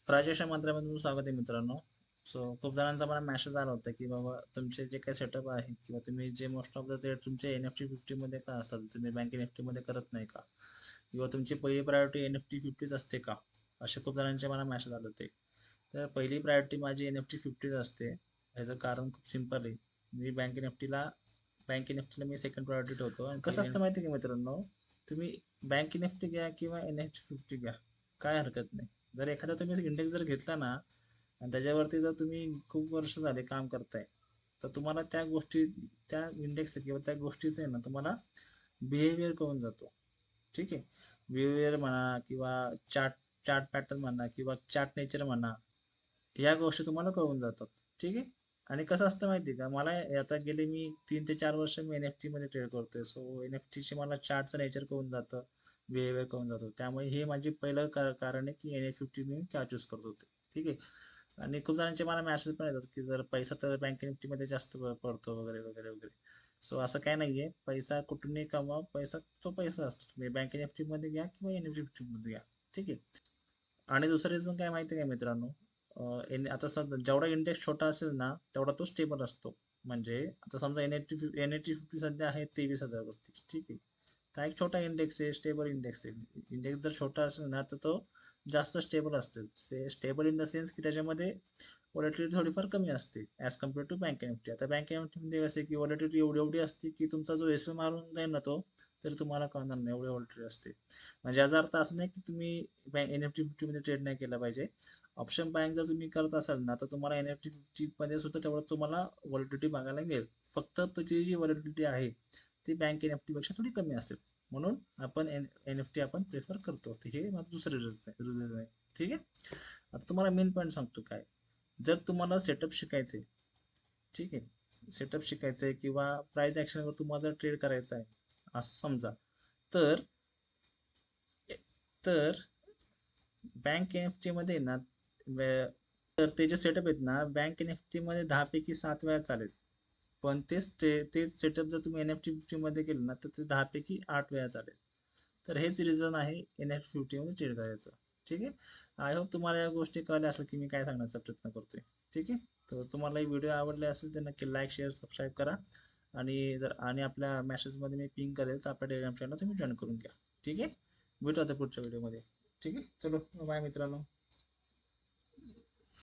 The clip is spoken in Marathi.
प्रादेशिक मंत्र्यामध्ये स्वागत आहे मित्रांनो. खूप जणांचा मला मेसेज आला होता की बाबा तुमचे जे काही सेटअप आहे किंवा तुम्ही जे मोस्ट ऑफ द ते तुमचे NFT 50 मध्ये का असतात, तुम्ही बँक NFT मध्ये करत नाही का, किंवा तुमची पहिली प्रायोरिटी NFT 50 असते का, असे खूप जणांचे मला मेसेज आले होते. तर पहिली प्रायोरिटी माझी NFT 50 असते. ह्याचं कारण खूप सिम्पल आहे. मी बँक एन एफ टीला मी सेकंड प्रायोरिटी ठेवतो. आणि कसं असतं माहिती आहे का मित्रांनो, तुम्ही बँक NFT घ्या किंवा NFT 50 घ्या, काय हरकत नाही. जर एखादा तुम्ही इंडेक्स जर घेतला ना आणि त्याच्यावरती जर तुम्ही खूप वर्ष झाले काम करताय, तर तुम्हाला त्या गोष्टी, त्या इंडेक्स किंवा त्या गोष्टीचं आहे ना, तुम्हाला बिहेवियर कळून जातो. ठीक आहे. बिहेवियर म्हणा किंवा चार्ट चार्ट पॅटर्न म्हणा किंवा चार्ट नेचर म्हणा, या गोष्टी तुम्हाला कळून जातात. ठीक आहे. आणि कसं असतं माहिती आहे का, मला आता गेले मी 3 ते 4 वर्ष मी NFT मध्ये ट्रेड करतोय. सो NFT मला चार्टचं नेचर कळून जातं, बिहेवियर कळून जातो. त्यामुळे हे माझी पहिलं कारण आहे की NFT मी का चूज करत होते. ठीक आहे. आणि खूप जणांचे मला मेसेज पण येतात की जर पैसा तर बँक निफ्टीमध्ये जास्त पडतो वगैरे वगैरे वगैरे. सो असं काय नाहीये, पैसा कुठूनही कमवा, पैसा तो पैसा असतो. तुम्ही बँक निफ्टीमध्ये घ्या किंवा NFT 50 मध्ये घ्या. ठीक आहे. आणि दुसरं रिझन काय माहिती आहे का मित्रांनो, आता सध्या जेवढा इंडेक्स छोटा असेल ना तेवढा तो स्टेबल असतो. म्हणजे आता समजा एन एफ टी 50 सध्या आहे 23,000 वरती. ठीक आहे. हा एक छोटा इंडेक्स आहे, स्टेबल इंडेक्स आहे. इंडेक्स जर छोटा असेल ना तर तो जास्त स्टेबल असते. स्टेबल इन द सेन्स की त्याच्यामध्ये व्हॉलेटिलिटी थोडीफार कमी असते as compared to bank NFT. आता बँक एन-एफ-टीमध्ये कसं आहे की व्हॉलेटिलिटी एवढी एवढी असते की तुमचा जो एस मारून जाईल ना तो, तरी तुम्हाला कळणार नाही, एवढी व्हॉलेटिलिटी असते. म्हणजे याचा अर्थ असं नाही की तुम्ही NFT 50 मध्ये ट्रेड नाही केला पाहिजे. ऑप्शन बाईंग जर तुम्ही करत असाल ना तर तुम्हाला NFT 50 मध्ये सुद्धा तेवढं तुम्हाला व्हॉलेटिलिटी बघायला मिळेल. फक्त त्याची जी व्हॉलेटिलिटी आहे ती बँक एन-एफ-टी पेक्षा थोडी कमी असेल. म्हणून आपण NFT आपण प्रेफर करतो. तर हे माझं दुसरं रिझन आहे. ठीक आहे. आता तुम्हाला मेन पॉईंट सांगतो काय. जर तुम्हाला सेटअप शिकायचे, ठीक आहे, सेटअप शिकायचं आहे किंवा प्राइस ॲक्शनवर तुम्हाला जर ट्रेड करायचा आहे असं समजा, तर तर बँक एन-एफ-टी मध्ये ना, तर ते जे सेटअप आहेत ना बँक एन-एफ-टी मध्ये 10 पैकी 7 वेळा चालेल. पण तेच सेटअप जर तुम्ही NFT 50 मध्ये केलं ना तर ते 10 पैकी 8 वेळा चालेल. तर हेच रिझन आहे NFT 50 मध्ये ट्रेड करायचं. ठीक आहे. आय होप तुम्हाला या गोष्टी कळल्या असेल की मी काय सांगण्याचा प्रयत्न करतोय. ठीक आहे. तर तुम्हाला ही व्हिडिओ आवडले असेल तर नक्की लाईक शेअर सबस्क्राईब करा. आणि आपल्या मेसेजमध्ये मी पिंग करेल तर आपल्या टेलिग्राम चॅनल तुम्ही जॉईन करून घ्या. ठीक आहे. भेटू आता पुढच्या व्हिडिओमध्ये. ठीक आहे. चलो बाय मित्रांनो.